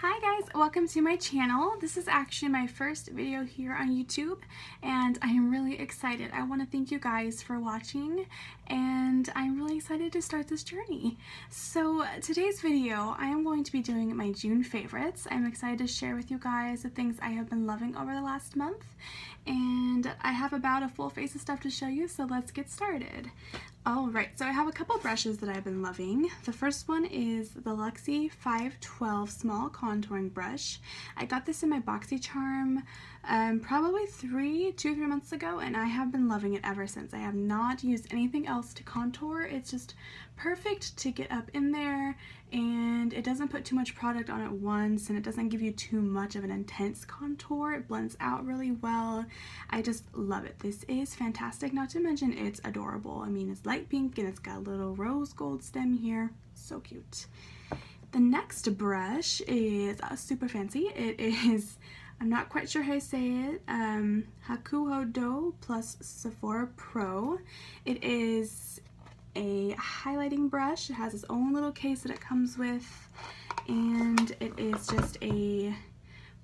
Hi guys, welcome to my channel. This is actually my first video here on YouTube and I am really excited. I want to thank you guys for watching and I'm really excited to start this journey. So today's video I am going to be doing my June favorites. I'm excited to share with you guys the things I have been loving over the last month, and I have about a full face of stuff to show you, so let's get started. Alright, so I have a couple brushes that I've been loving. The first one is the Luxie 512 Small Contouring Brush. I got this in my BoxyCharm probably 2 or 3 months ago, and I have been loving it ever since. I have not used anything else to contour. It's just perfect to get up in there, and it doesn't put too much product on at once, and it doesn't give you too much of an intense contour. It blends out really well. I just love it. This is fantastic, not to mention it's adorable. I mean, it's light pink and it's got a little rose gold stem here. So cute. The next brush is super fancy. It is, I'm not quite sure how to say it, Hakuho-Do Sephora Pro. It is a highlighting brush. It has its own little case that it comes with, and it is just a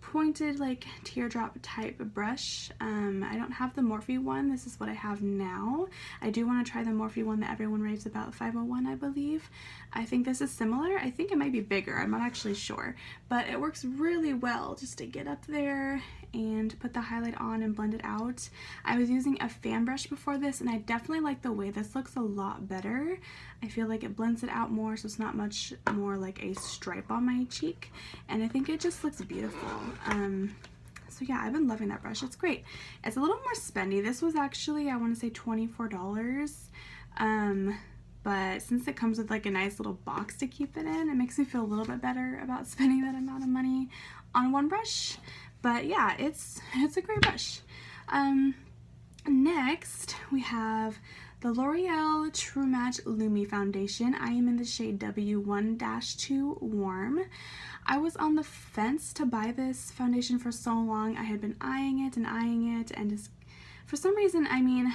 pointed like teardrop type brush. I don't have the Morphe one. This is what I have now. I do want to try the Morphe one that everyone raves about, 501 I believe. I think this is similar. I think it might be bigger. I'm not actually sure, but it works really well just to get up there and put the highlight on and blend it out. I was using a fan brush before this, and I definitely like the way this looks a lot better. I feel like it blends it out more, so it's not much more like a stripe on my cheek, and I think it just looks beautiful. So yeah, I've been loving that brush. It's great. It's a little more spendy. This was actually, I want to say $24. But since it comes with like a nice little box to keep it in, it makes me feel a little bit better about spending that amount of money on one brush. But yeah, it's a great brush. Next, we have the L'Oreal True Match Lumi Foundation. I am in the shade W1-2 Warm. I was on the fence to buy this foundation for so long. I had been eyeing it, and just for some reason, I mean,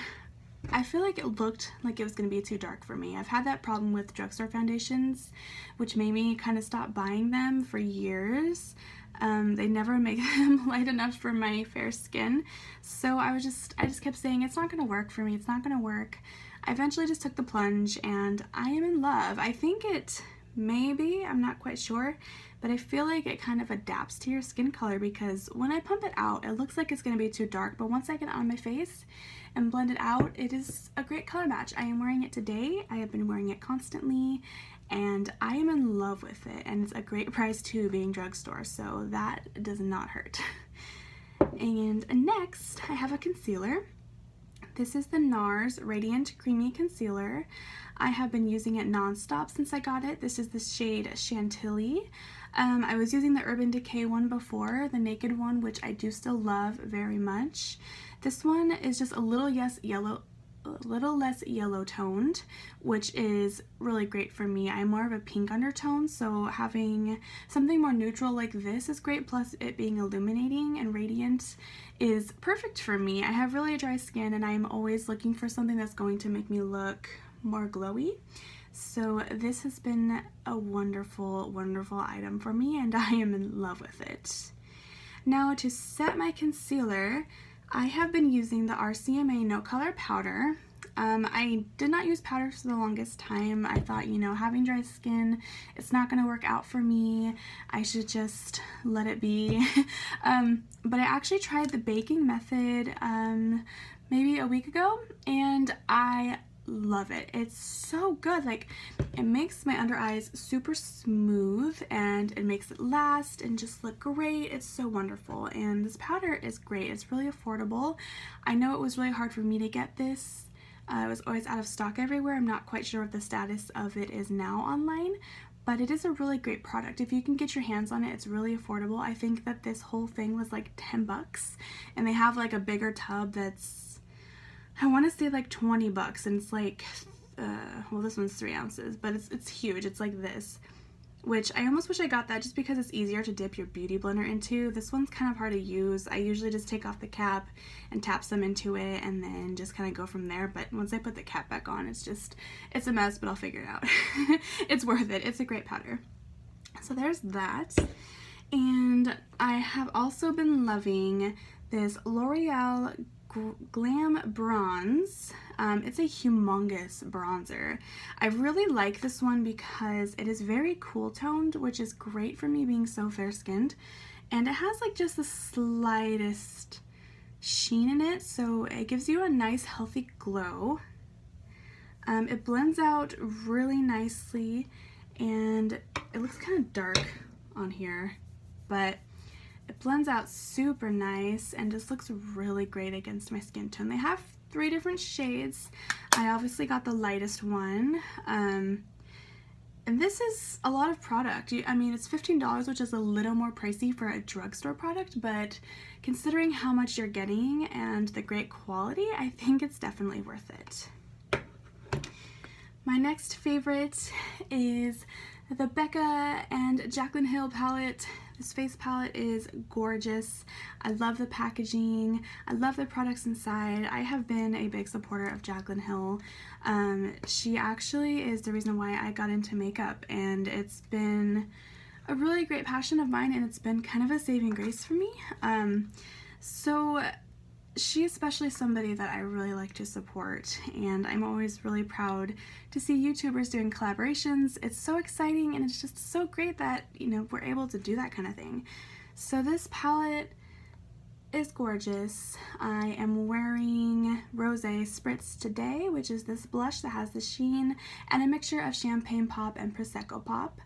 I feel like it looked like it was going to be too dark for me. I've had that problem with drugstore foundations, which made me kind of stop buying them for years. They never make them light enough for my fair skin, so I just kept saying it's not going to work for me, it's not going to work. I eventually just took the plunge and I am in love. I think it maybe, I'm not quite sure, but I feel like it kind of adapts to your skin color, because when I pump it out it looks like it's going to be too dark, but once I get it on my face and blend it out, it is a great color match. I am wearing it today. I have been wearing it constantly, and I am in love with it, and it's a great price too, being drugstore, so that does not hurt. And next, I have a concealer. This is the Nars Radiant Creamy Concealer. I have been using it non-stop since I got it. This is the shade Chantilly. I was using the Urban Decay one before, the Naked one, which I do still love very much. This one is just a little less yellow toned, which is really great for me. I'm more of a pink undertone, so having something more neutral like this is great, plus it being illuminating and radiant is perfect for me. I have really dry skin, and I'm always looking for something that's going to make me look more glowy. So this has been a wonderful, wonderful item for me, and I am in love with it. Now, to set my concealer, I have been using the RCMA No Color powder. I did not use powder for the longest time. I thought, you know, having dry skin, it's not going to work out for me. I should just let it be. But I actually tried the baking method maybe a week ago, and I love it. It's so good. Like, it makes my under eyes super smooth, and it makes it last and just look great. It's so wonderful, and this powder is great. It's really affordable. I know it was really hard for me to get this. It was always out of stock everywhere. I'm not quite sure what the status of it is now online, but it is a really great product. If you can get your hands on it, it's really affordable. I think that this whole thing was like 10 bucks, and they have like a bigger tub that's, I want to say like 20 bucks, and it's like, well, this one's 3 ounces, but it's huge. It's like this, which I almost wish I got that just because it's easier to dip your beauty blender into. This one's kind of hard to use. I usually just take off the cap and tap some into it and then just kind of go from there, but once I put the cap back on, it's a mess, but I'll figure it out. It's worth it. It's a great powder. So there's that. And I have also been loving this L'Oreal Glam Bronze. It's a humongous bronzer. I really like this one because it is very cool toned, which is great for me being so fair skinned. And it has like just the slightest sheen in it, so it gives you a nice healthy glow. It blends out really nicely, and it looks kind of dark on here, but it blends out super nice and just looks really great against my skin tone. They have 3 different shades. I obviously got the lightest one. And this is a lot of product. I mean, it's $15, which is a little more pricey for a drugstore product, but considering how much you're getting and the great quality, I think it's definitely worth it. My next favorite is the Becca X Jaclyn Hill palette. This face palette is gorgeous. I love the packaging. I love the products inside. I have been a big supporter of Jaclyn Hill. She actually is the reason why I got into makeup, and it's been a really great passion of mine, and it's been kind of a saving grace for me. So she's especially somebody that I really like to support, and I'm always really proud to see YouTubers doing collaborations. It's so exciting, and it's just so great that, you know, we're able to do that kind of thing. So this palette is gorgeous. I am wearing Rosé Spritz today, which is this blush that has the sheen and a mixture of Champagne Pop and Prosecco Pop.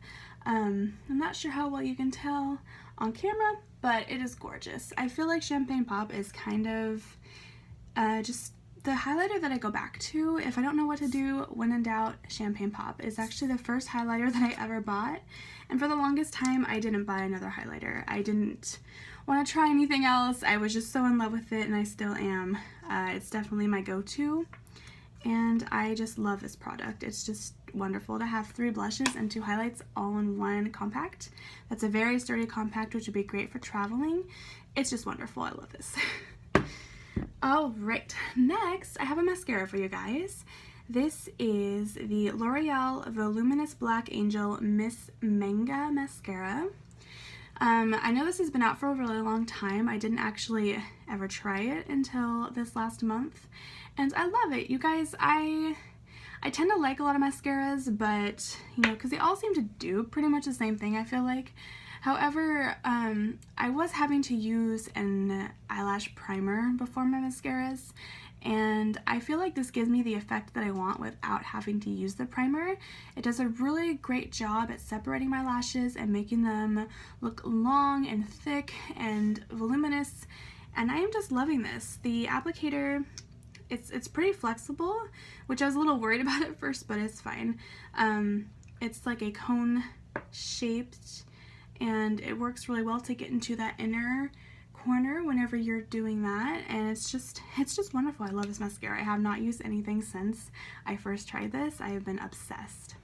I'm not sure how well you can tell on camera, but it is gorgeous. I feel like Champagne Pop is kind of just the highlighter that I go back to if I don't know what to do. When in doubt, Champagne Pop is actually the first highlighter that I ever bought, and for the longest time I didn't buy another highlighter. I didn't want to try anything else. I was just so in love with it, and I still am. It's definitely my go-to, and I just love this product. It's just wonderful to have 3 blushes and 2 highlights all in one compact. That's a very sturdy compact, which would be great for traveling. It's just wonderful. I love this. Alright, next I have a mascara for you guys. This is the L'Oreal Voluminous Black Angel Miss Manga mascara. I know this has been out for a really long time. I didn't actually ever try it until this last month, and I love it. You guys, I tend to like a lot of mascaras, but, you know, because they all seem to do pretty much the same thing, I feel like. However, I was having to use an eyelash primer before my mascaras, and I feel like this gives me the effect that I want without having to use the primer. It does a really great job at separating my lashes and making them look long and thick and voluminous, and I am just loving this. The applicator, it's pretty flexible, which I was a little worried about at first, but it's fine. It's like a cone shaped, and it works really well to get into that inner corner whenever you're doing that, and it's just wonderful. I love this mascara. I have not used anything since I first tried this. I have been obsessed.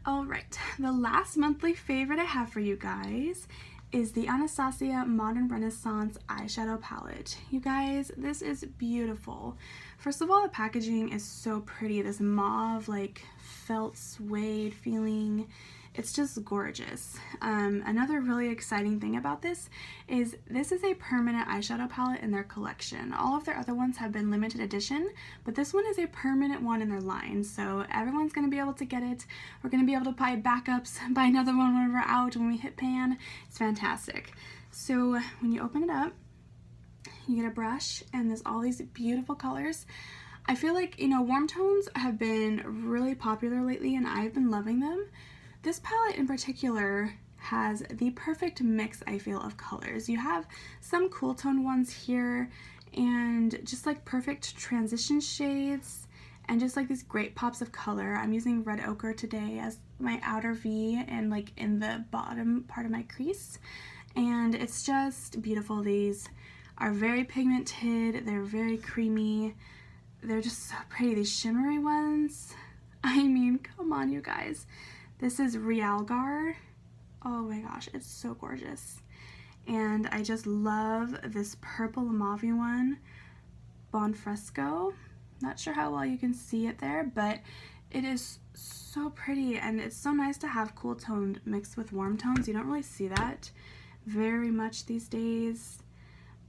Alright, the last monthly favorite I have for you guys is the Anastasia Modern Renaissance eyeshadow palette. You guys, this is beautiful. First of all, the packaging is so pretty. This mauve, like, felt suede feeling. It's just gorgeous. Another really exciting thing about this is a permanent eyeshadow palette in their collection. All of their other ones have been limited edition, but this one is a permanent one in their line, so everyone's going to be able to get it. We're going to be able to buy backups, buy another one when we're out, when we hit pan. It's fantastic. So when you open it up, you get a brush, and there's all these beautiful colors. I feel like, you know, warm tones have been really popular lately, and I've been loving them. This palette in particular has the perfect mix, I feel, of colors. You have some cool tone ones here, and just like perfect transition shades, and just like these great pops of color. I'm using red ochre today as my outer V and like in the bottom part of my crease, and it's just beautiful. These are very pigmented, they're very creamy, they're just so pretty. These shimmery ones, I mean, come on, you guys. This is Realgar. Oh my gosh, it's so gorgeous. And I just love this purple mauve one, Bon Fresco. Not sure how well you can see it there, but It is so pretty, and it's so nice to have cool toned mixed with warm tones. You don't really see that very much these days,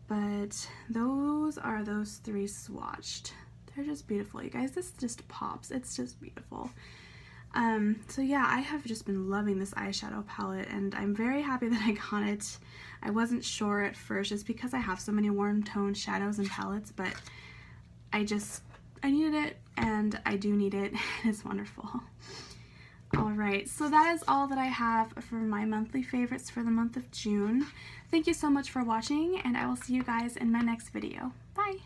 but those are those three swatched. They're just beautiful, you guys. This just pops. It's just beautiful. So yeah, I have just been loving this eyeshadow palette, and I'm very happy that I got it. I wasn't sure at first just because I have so many warm tone shadows and palettes, but I needed it, and I do need it. It's wonderful. Alright, so that is all that I have for my monthly favorites for the month of June. Thank you so much for watching, and I will see you guys in my next video. Bye!